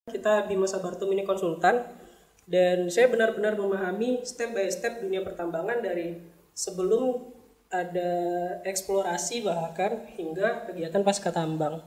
Kita Bima Sabartum ini konsultan dan saya benar-benar memahami step by step dunia pertambangan dari sebelum ada eksplorasi bahkan hingga kegiatan pasca tambang.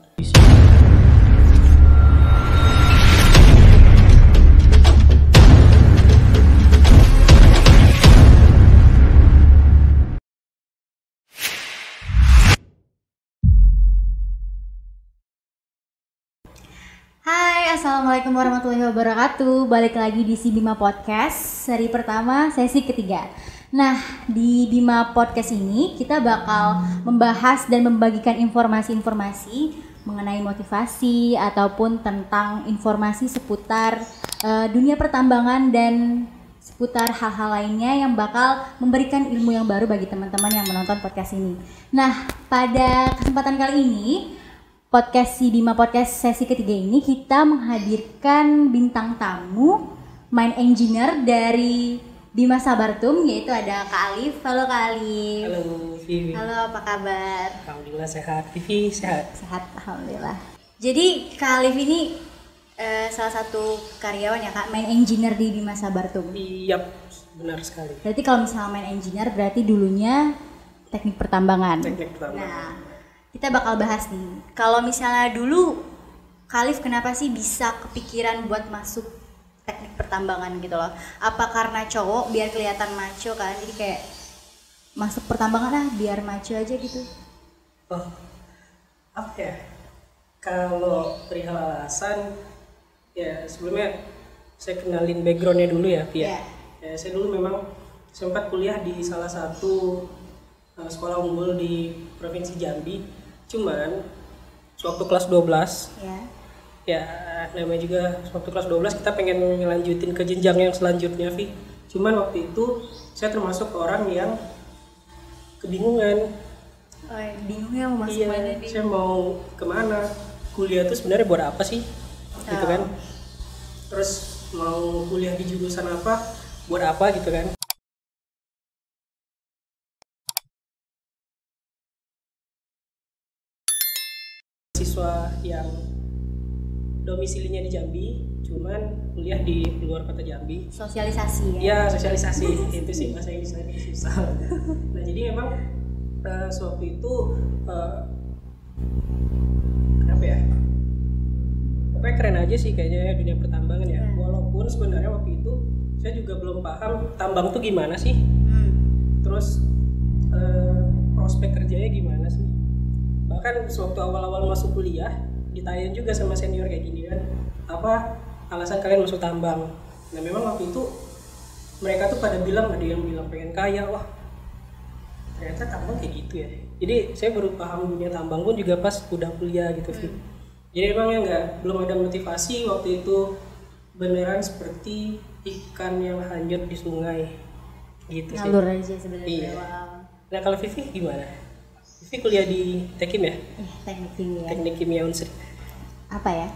Hai, assalamualaikum warahmatullahi wabarakatuh. Balik lagi di si Bima Podcast, seri pertama, sesi ketiga. Nah, di Bima Podcast ini kita bakal membahas dan membagikan informasi-informasi mengenai motivasi ataupun tentang informasi seputar dunia pertambangan dan seputar hal-hal lainnya yang bakal memberikan ilmu yang baru bagi teman-teman yang menonton podcast ini. Nah, pada kesempatan kali ini podcast si Bima Podcast sesi ketiga ini kita menghadirkan bintang tamu main engineer dari Bima Sabartum, yaitu ada Kak Alif. Halo Kak Alif. Halo Vivi. Halo, apa kabar? Alhamdulillah sehat. Vivi sehat. Sehat, alhamdulillah. Jadi Kak Alif ini salah satu karyawan ya Kak, main engineer di Bima Sabartum. Iya, benar sekali. Berarti kalau misalnya main engineer berarti dulunya teknik pertambangan. Teknik pertambangan. Nah, kita bakal bahas nih, kalau misalnya dulu Khalif kenapa sih bisa kepikiran buat masuk teknik pertambangan gitu loh? Apa karena cowok biar kelihatan macho kan, jadi kayak masuk pertambangan lah biar macho aja gitu? Oh, apa ya? Kalau perihal alasan, ya sebelumnya saya kenalin backgroundnya dulu ya, Pia. Yeah. Ya, saya dulu memang sempat kuliah di salah satu sekolah unggul di Provinsi Jambi. Cuman waktu kelas 12 ya namanya juga waktu kelas 12 kita pengen ngelanjutin ke jenjang yang selanjutnya, Vi. Cuman waktu itu saya termasuk orang yang kebingungan. Oh, bingungnya mau masuk mana nih? Saya mau kemana? Kuliah tuh sebenarnya buat apa sih? Gitu kan. Terus mau kuliah di jurusan apa? Buat apa gitu kan? Siswa yang domisilinya di Jambi, cuman kuliah di luar kota Jambi. Sosialisasi ya? Ya, sosialisasi. Itu sih bahasa Inggrisnya susah. Nah, jadi memang sewaktu itu kenapa ya? Pokoknya keren aja sih kayaknya dunia pertambangan ya. Walaupun sebenarnya waktu itu saya juga belum paham tambang tuh gimana sih. Terus prospek kerjanya gimana sih. Bahkan sewaktu awal-awal masuk kuliah ditanya juga sama senior kayak gini kan, apa alasan kalian masuk tambang? Nah memang waktu itu mereka tuh pada bilang, ada yang bilang pengen kaya. Wah ternyata tambang kayak gitu ya. Jadi saya baru paham dunia tambang pun juga pas udah kuliah gitu sih. Jadi emang ya belum ada motivasi waktu itu, beneran seperti ikan yang hanyut di sungai gitu. Ngalur aja sebenarnya. Iya. Wow. Nah kalau Vivi gimana? Vivi kuliah di Tekim ya? Teknik kimia. Teknik Kimia Unsri. Apa ya?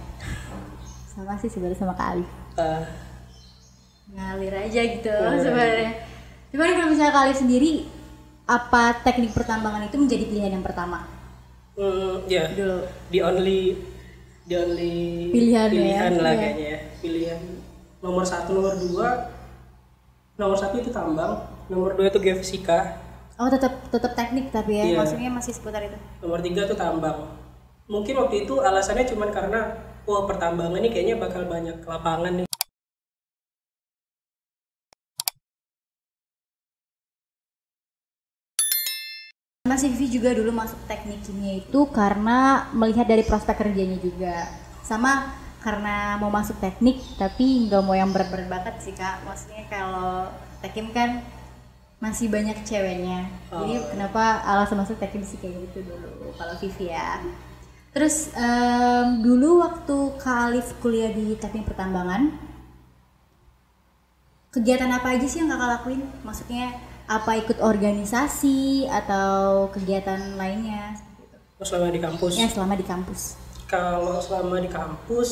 Sama sih sebenarnya sama Kak Alif. Ngalir aja gitu sebenarnya. Cuman kalau misalnya Kak Alif sendiri, apa teknik pertambangan itu menjadi pilihan yang pertama? Ya. Dulu. The only Pilihan lah ya. kayaknya ya. Pilihan nomor 1, nomor 2. Nomor 1 itu tambang, nomor 2 itu geofisika. Oh, tetap teknik tapi ya, Iya. maksudnya masih seputar itu. Nomor 3 itu tambang. Mungkin waktu itu alasannya cuma karena pertambangan ini kayaknya bakal banyak lapangan nih. Mas Vivi juga dulu masuk teknik kimia itu karena melihat dari prospek kerjanya juga. Sama karena mau masuk teknik tapi nggak mau yang berat-berat banget sih Kak. Maksudnya kalau tekim kan masih banyak ceweknya. Jadi kenapa alasan masuk tekim sih kayak gitu dulu kalau Vivi ya. Terus dulu waktu Kak Alif kuliah di teknik pertambangan, kegiatan apa aja sih yang Kakak lakuin? Maksudnya apa ikut organisasi atau kegiatan lainnya? Selama di kampus? Ya, selama di kampus. Kalau selama di kampus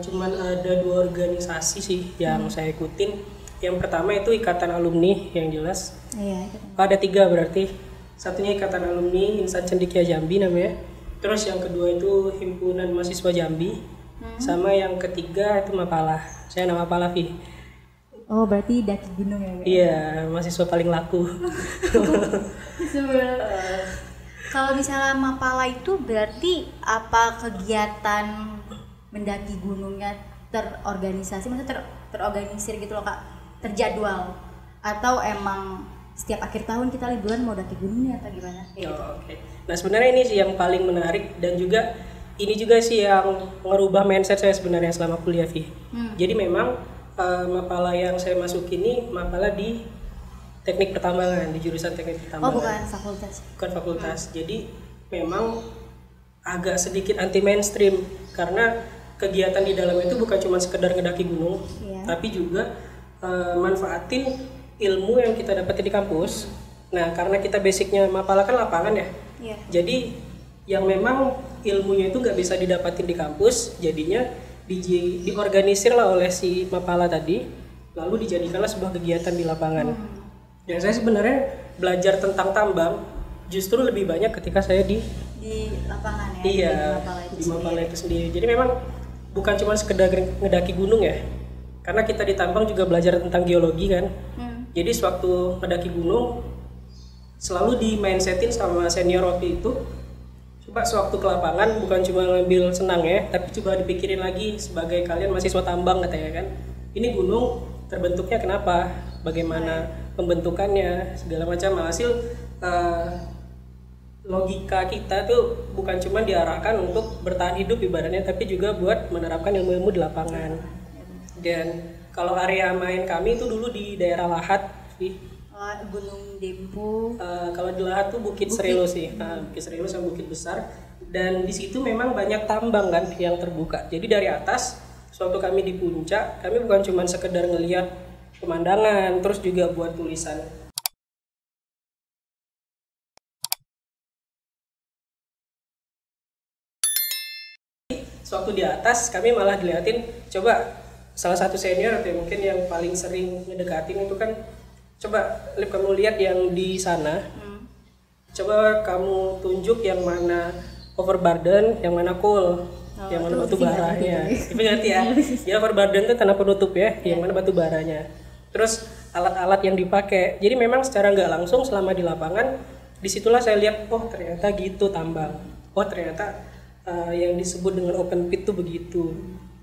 cuman ada 2 organisasi sih yang saya ikutin. Yang pertama itu Ikatan Alumni yang jelas. Iya, Ada 3 berarti. Satunya Ikatan Alumni Insan Cendekia Jambi namanya. Terus yang kedua itu Himpunan Mahasiswa Jambi. sama yang ketiga itu Mapala. Saya nama Mapala Vi. Oh berarti daki gunung ya? Iya, mahasiswa paling laku. Kalau misalnya Mapala itu berarti apa kegiatan mendaki gunungnya terorganisasi, maksudnya terorganisir gitu loh Kak, terjadwal, atau emang setiap akhir tahun kita liburan mau daki gunungnya atau gimana? Gitu. Oke. Nah sebenarnya ini sih yang paling menarik dan juga ini juga sih yang merubah mindset saya sebenarnya selama kuliah Vi. Jadi memang Mapala yang saya masuk ini Mapala di teknik pertambangan, di jurusan teknik pertambangan. Oh bukan fakultas? Bukan fakultas. Jadi memang agak sedikit anti mainstream karena kegiatan di dalam itu bukan cuma sekedar ngedaki gunung, tapi juga manfaatin ilmu yang kita dapat di kampus. Nah karena kita basicnya Mapala kan lapangan ya, jadi yang memang ilmunya itu nggak bisa didapatin di kampus, jadinya diorganisir lah oleh si Mapala tadi, lalu dijadikanlah sebuah kegiatan di lapangan. Dan saya sebenarnya belajar tentang tambang justru lebih banyak ketika saya di lapangan ya. Iya, di Mapala itu sendiri. Jadi memang bukan cuma sekedar ngedaki gunung ya, karena kita di tambang juga belajar tentang geologi kan. Jadi sewaktu ngedaki gunung selalu di mindsetin sama senior waktu itu, coba sewaktu ke lapangan bukan cuma ngambil senang ya, tapi coba dipikirin lagi sebagai kalian mahasiswa tambang katanya kan, ini gunung terbentuknya kenapa, bagaimana pembentukannya, segala macam. Hasil logika kita tuh bukan cuma diarahkan untuk bertahan hidup ibaratnya, tapi juga buat menerapkan ilmu-ilmu di lapangan. Dan kalau area main kami itu dulu di daerah Lahat, Gunung Dempo. Kalau di Lahat tuh Bukit Serelo sih, Bukit Serelo sama Bukit Besar. Dan di situ memang banyak tambang kan yang terbuka. Jadi dari atas, suatu kami di puncak, kami bukan cuma sekedar ngelihat pemandangan, terus juga buat tulisan. Sewaktu di atas, kami malah dilihatin, coba salah satu senior atau mungkin yang paling sering ngedekatin itu kan, coba Lip kamu lihat yang di sana, coba kamu tunjuk yang mana overburden, yang mana coal, yang mana batu baranya. Itu ngerti ya? Ya overburden itu tanah penutup ya, yang mana batu baranya. Terus alat-alat yang dipakai. Jadi memang secara nggak langsung selama di lapangan, disitulah saya lihat, oh ternyata gitu tambang. Oh ternyata yang disebut dengan open pit tuh begitu.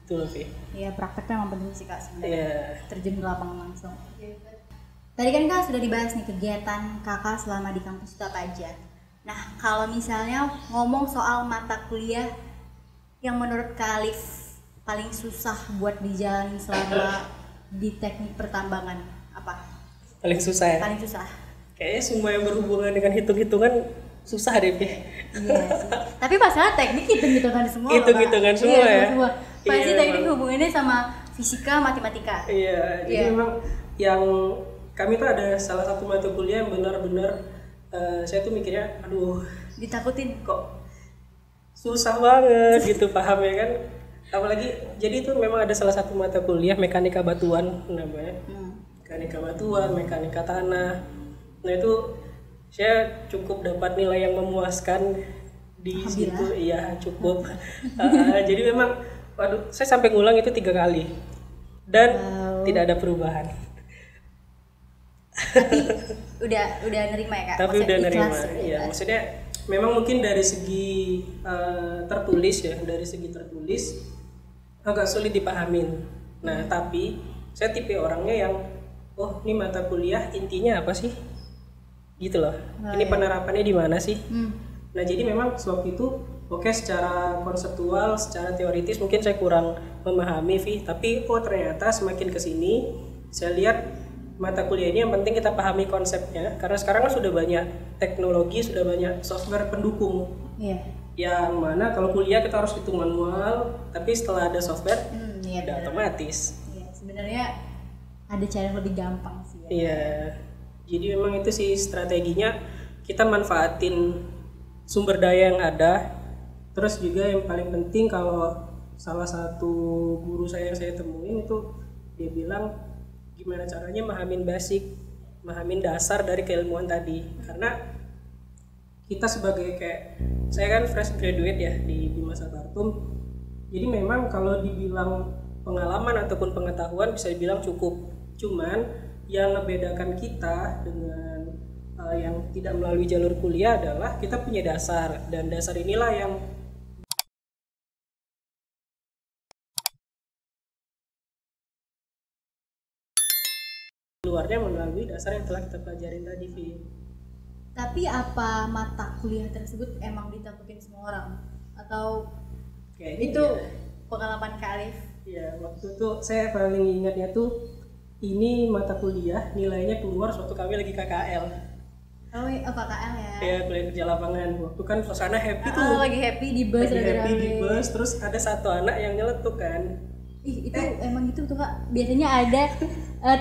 Itu loh Vi. Iya prakteknya memang penting sih Kak sebenarnya. Terjun ke lapangan langsung. Tadi kan Kak sudah dibahas nih kegiatan Kakak selama di kampus itu apa aja. Nah kalau misalnya ngomong soal mata kuliah yang menurut Kak Alif paling susah buat dijalani selama di teknik pertambangan apa? Paling susah ya? Paling susah. Kayaknya semua yang berhubungan dengan hitung-hitungan susah deh Vi. Iya sih. Tapi masalah teknik hitung-hitungan semua. Hitung-hitungan semua ya. Semua. Pasti teknik hubungannya sama fisika, matematika. Iya. Jadi memang yang kami tuh ada salah satu mata kuliah yang benar-benar saya tuh mikirnya, aduh, ditakutin kok susah banget gitu paham ya kan. Apalagi jadi itu memang ada salah satu mata kuliah mekanika batuan namanya. Mekanika batuan, mekanika tanah. Nah itu saya cukup dapat nilai yang memuaskan di situ. Iya cukup. Jadi memang waduh, saya sampai ngulang itu 3 kali dan tidak ada perubahan. Tapi udah nerima ya Kak? Tapi maksudnya udah nerima, ya. Maksudnya memang mungkin dari segi tertulis ya, dari segi tertulis agak sulit dipahamin. Nah tapi saya tipe orangnya yang, oh ini mata kuliah intinya apa sih? Gitu loh. Ini penerapannya di mana sih? Nah jadi memang sewaktu itu oke, secara konseptual, secara teoritis mungkin saya kurang memahami Vi, tapi oh ternyata semakin kesini saya lihat mata kuliah ini yang penting kita pahami konsepnya, karena sekarang kan sudah banyak teknologi, sudah banyak software pendukung. Yang mana kalau kuliah kita harus hitung manual, tapi setelah ada software udah otomatis. Sebenarnya ada cara yang lebih gampang sih. Iya. Jadi memang itu sih strateginya, kita manfaatin sumber daya yang ada. Terus juga yang paling penting, kalau salah satu guru saya yang saya temuin itu dia bilang gimana caranya mahamin basic, mahamin dasar dari keilmuan tadi. Karena kita sebagai kayak saya kan fresh graduate ya di Bima Sabartum, Jadi memang kalau dibilang pengalaman ataupun pengetahuan bisa dibilang cukup. Cuman yang membedakan kita dengan yang tidak melalui jalur kuliah adalah kita punya dasar, dan dasar inilah yang luarnya melalui dasar yang telah kita pelajarin tadi, Vi. Tapi apa mata kuliah tersebut emang ditakutin semua orang atau Kayaknya itu ya. pengalaman Kak Alif? Ya, waktu itu saya paling ingatnya tuh ini mata kuliah nilainya keluar suatu kami lagi KKL. Oh, KKL ya? Ya, kuliah kerja lapangan. Waktu kan suasana happy tuh. Lagi happy di bus, Lagi happy di rame-rame. bus, terus ada satu anak yang nyeletuk kan. Ih, itu emang gitu tuh Kak. Biasanya ada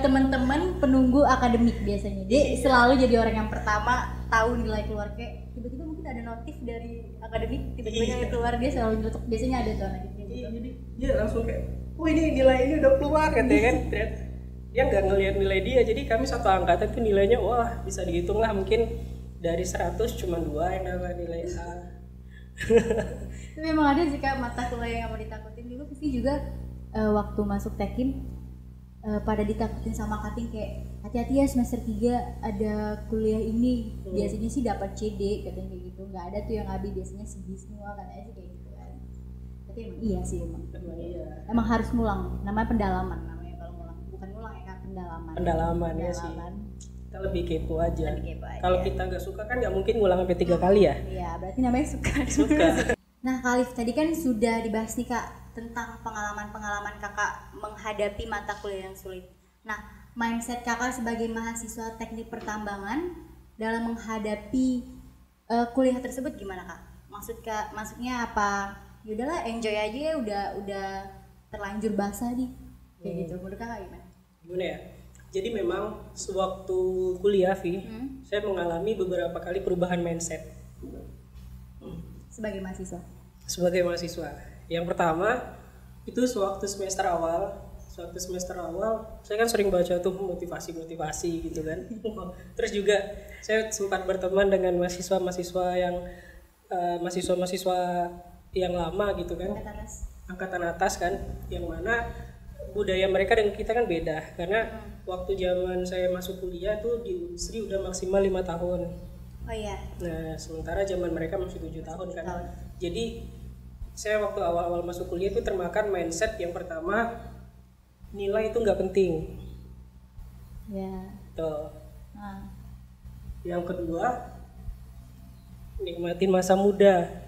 teman-teman penunggu akademik biasanya. Dia Iya. selalu jadi orang yang pertama tahu nilai keluar, kayak tiba-tiba mungkin ada notif dari akademik, tiba-tiba Iya. nilai keluar dia selalu nyeletuk. Biasanya ada tuh anak gitu. Iya, jadi dia langsung kayak, oh ini nilai ini udah keluar katanya kan. Ternyata dia nggak ngelihat nilai dia, jadi kami satu angkatan tuh nilainya wah bisa dihitung lah, mungkin dari 100 cuma 2 yang dapat nilai A. Tapi memang ada sih Kak mata kuliah yang mau ditakutin. Dulu pasti juga waktu masuk Tekim pada ditakutin sama kating kayak hati-hati ya semester 3 ada kuliah ini. Biasanya sih dapat CD katanya kayak gitu. Nggak ada tuh yang AB, biasanya CD semua katanya sih kayak gitu kan. Tapi emang iya sih emang. Iya. Emang harus ngulang. Namanya pendalaman namanya kalau ngulang. Bukan ngulang ya Kak, pendalaman. Pendalaman ya sih. Kita lebih kepo aja. Lebih kepo aja. Kalau kita nggak suka kan nggak mungkin ngulang sampai 3 kali ya. Iya, berarti namanya suka. Suka. Nah, Kak Alif, tadi kan sudah dibahas nih Kak tentang pengalaman-pengalaman Kakak menghadapi mata kuliah yang sulit. Nah, mindset Kakak sebagai mahasiswa teknik pertambangan dalam menghadapi kuliah tersebut gimana Kak? Maksudnya apa? Yaudahlah, enjoy aja ya, udah terlanjur basah nih. Kayak gitu. Menurut Kakak gimana? Gimana ya? Jadi memang sewaktu kuliah, Vi, saya mengalami beberapa kali perubahan mindset Sebagai mahasiswa. sebagai mahasiswa. Yang pertama itu sewaktu semester awal. Saya kan sering baca tuh motivasi gitu kan. Terus juga saya sempat berteman dengan mahasiswa-mahasiswa yang lama gitu kan. Angkatan atas kan, yang mana budaya mereka dengan kita kan beda, karena waktu zaman saya masuk kuliah tuh di Unsri udah maksimal 5 tahun. Oh iya. Nah, sementara zaman mereka masih 7 tahun kan. Jadi saya waktu awal-awal masuk kuliah itu termakan mindset yang pertama, nilai itu nggak penting. Ya. Tuh. Nah. Yang kedua, nikmatin masa muda.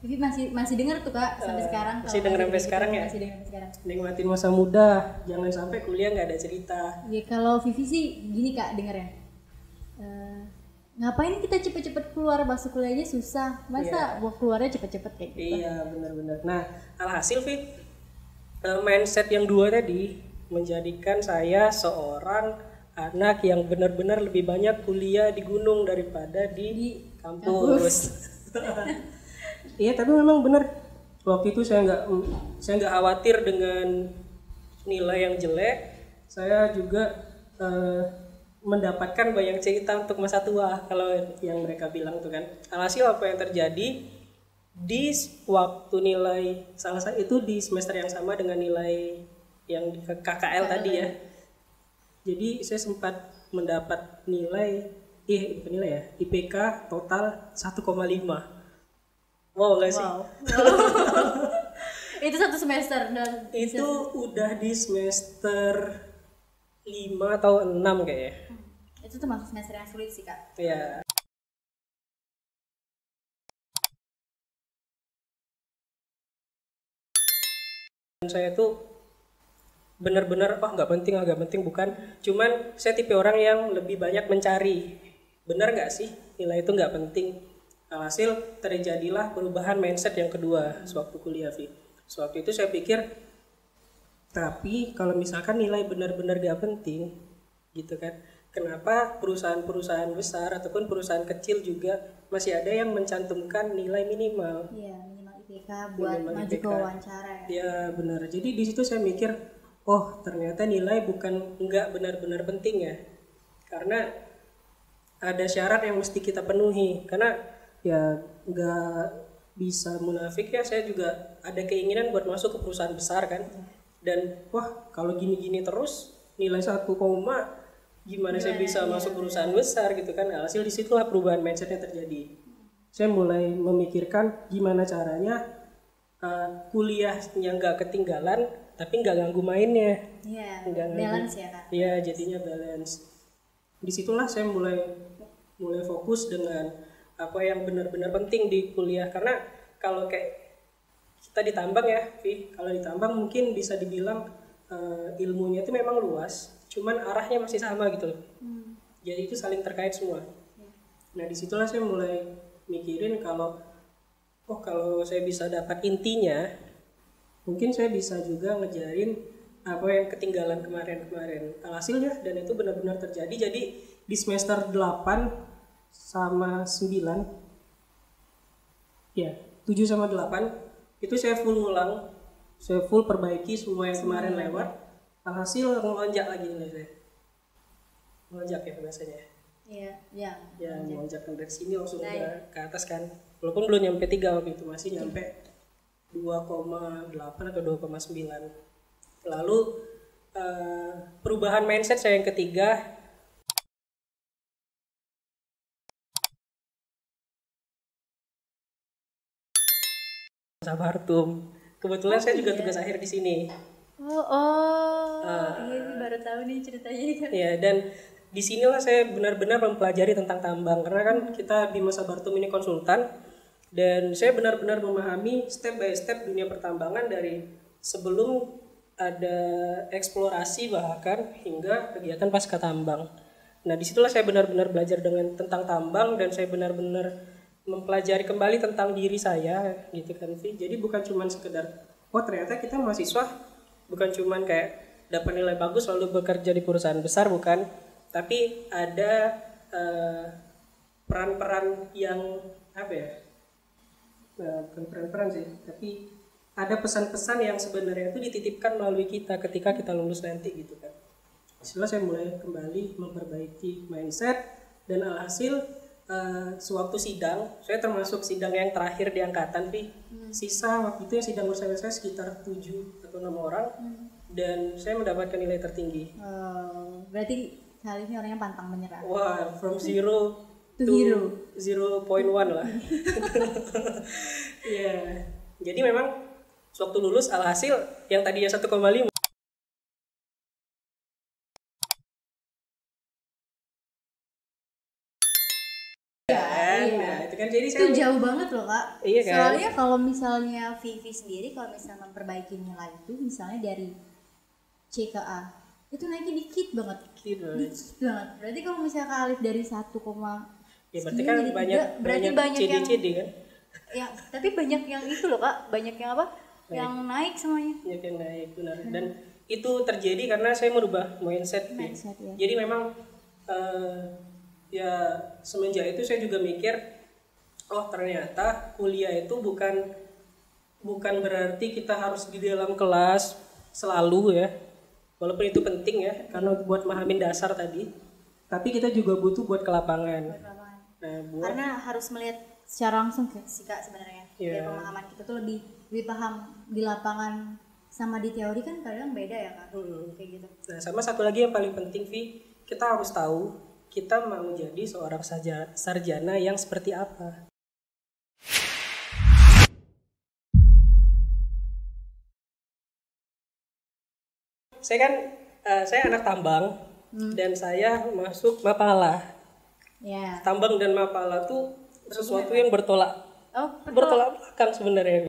Tapi masih dengar tuh Kak sampai sekarang. Masih dengar sampai sekarang ya? Masih dengar sampai sekarang. Nikmatin masa muda, jangan sampai kuliah nggak ada cerita. Ya kalau Vivi sih gini Kak dengarnya. Ngapain kita cepet-cepet keluar, masuk kuliahnya susah. Masa buat keluarnya cepet-cepet kayak gitu. Iya, benar-benar. Nah, alhasil Vi, mindset yang dua tadi menjadikan saya seorang anak yang benar-benar lebih banyak kuliah di gunung daripada di kampus. Iya, tapi memang benar. Waktu itu saya nggak khawatir dengan nilai yang jelek. Saya juga mendapatkan banyak cerita untuk masa tua, kalau yang mereka bilang tuh kan. Alhasil apa yang terjadi di waktu nilai salah satu itu di semester yang sama dengan nilai yang di KKL tadi ya. Jadi saya sempat mendapat IPK total 1,5. Wow, enggak sih? Wow. Itu satu semester dan Itu udah di semester 5 atau 6 kayaknya. itu termasuk semester yang sulit sih Kak. Iya. Saya tuh benar-benar nggak penting bukan, cuman saya tipe orang yang lebih banyak mencari benar nggak sih nilai itu nggak penting. Alhasil terjadilah perubahan mindset yang kedua sewaktu kuliah, Vi. Sewaktu itu saya pikir, tapi kalau misalkan nilai benar-benar nggak penting gitu kan, kenapa perusahaan-perusahaan besar ataupun perusahaan kecil juga masih ada yang mencantumkan nilai minimal? Iya, minimal IPK buat maju ke wawancara ya. Ya benar. Jadi di situ saya mikir, oh ternyata nilai nggak benar-benar penting ya, karena ada syarat yang mesti kita penuhi. Karena ya bisa munafik ya, saya juga ada keinginan buat masuk ke perusahaan besar kan. Dan wah kalau gini-gini terus nilai 1, gimana saya bisa masuk perusahaan besar gitu kan. Hasil disitulah perubahan mindsetnya terjadi. Saya mulai memikirkan gimana caranya kuliah yang nggak ketinggalan tapi nggak ganggu mainnya. Iya, Nggak balance ya Kak. Iya, jadinya balance. Disitulah saya mulai fokus dengan apa yang benar-benar penting di kuliah. Karena kalau kayak kita di tambang ya, Vi, kalau di tambang mungkin bisa dibilang ilmunya itu memang luas, cuman arahnya masih sama gitu loh. Jadi itu saling terkait semua. Nah disitulah saya mulai mikirin kalau saya bisa dapat intinya, mungkin saya bisa juga ngejarin apa yang ketinggalan kemarin. Alhasilnya dan itu benar-benar terjadi. Jadi di semester 8 sama 9 ya, 7 sama 8 itu saya full ngulang, saya full perbaiki semua yang kemarin lewat. Alhasil ngelonjak lagi nilai saya. Ngelonjak ya bahasanya. Iya, Ya ngelonjak dari sini langsung ke atas kan. Walaupun belum nyampe 3 waktu itu, masih nyampe 2,8 atau 2,9. Lalu perubahan mindset saya yang ketiga, Sabartum. Kebetulan saya juga tugas akhir di sini. Iya sih, baru tahu nih ceritanya. Ya, dan disinilah saya benar-benar mempelajari tentang tambang. Karena kan kita Bima Sabartum ini konsultan, dan saya benar-benar memahami step by step dunia pertambangan dari sebelum ada eksplorasi bahkan hingga kegiatan pasca tambang. Nah disitulah saya benar-benar belajar tentang tambang, dan saya benar-benar mempelajari kembali tentang diri saya gitu kan, Vi. Jadi bukan cuma sekedar ternyata kita mahasiswa bukan cuma kayak dapat nilai bagus lalu bekerja di perusahaan besar, bukan, tapi ada peran-peran yang apa ya, bukan peran-peran sih, tapi ada pesan-pesan yang sebenarnya itu dititipkan melalui kita ketika kita lulus nanti gitu kan. Setelah saya mulai kembali memperbaiki mindset, dan alhasil sewaktu sidang, saya termasuk sidang yang terakhir di angkatan, Vi. Sisa waktu itu yang sidang bersama saya sekitar 7 atau 6 orang, dan saya mendapatkan nilai tertinggi. Berarti kali ini orangnya pantang menyerah. Wah, from 0 to hero. 0.1 lah. Ya, jadi memang waktu lulus alhasil yang tadinya 1,5 nah, itu kan jadi itu jauh banget loh Kak. Iya kan? Soalnya kalau misalnya Vivi sendiri kalau misalnya memperbaiki nilai itu misalnya dari C ke A itu naiknya dikit banget. Dikit banget. Berarti kalau misalnya Kak Alif dari 1, ya berarti kan banyak CD kan? Ya, tapi banyak yang itu loh Kak, banyak yang apa? Baik. Yang naik semuanya. Banyak yang naik, benar. Dan itu terjadi karena saya merubah mindset ya. Jadi memang ya semenjak itu saya juga mikir, ternyata kuliah itu bukan berarti kita harus di dalam kelas selalu ya, walaupun itu penting ya karena buat mahamin dasar tadi, tapi kita juga butuh buat ke lapangan. Nah, karena harus melihat secara langsung sih Kak sebenarnya. Biar pemahaman kita tuh lebih paham di lapangan sama di teori kan kadang beda ya Kak. Kayak gitu. Nah, sama satu lagi yang paling penting, Vi, kita harus tahu kita mau jadi seorang sarjana yang seperti apa. Saya anak tambang dan saya masuk Mapala. Tambang dan Mapala tuh sesuatu yang bertolak belakang sebenarnya.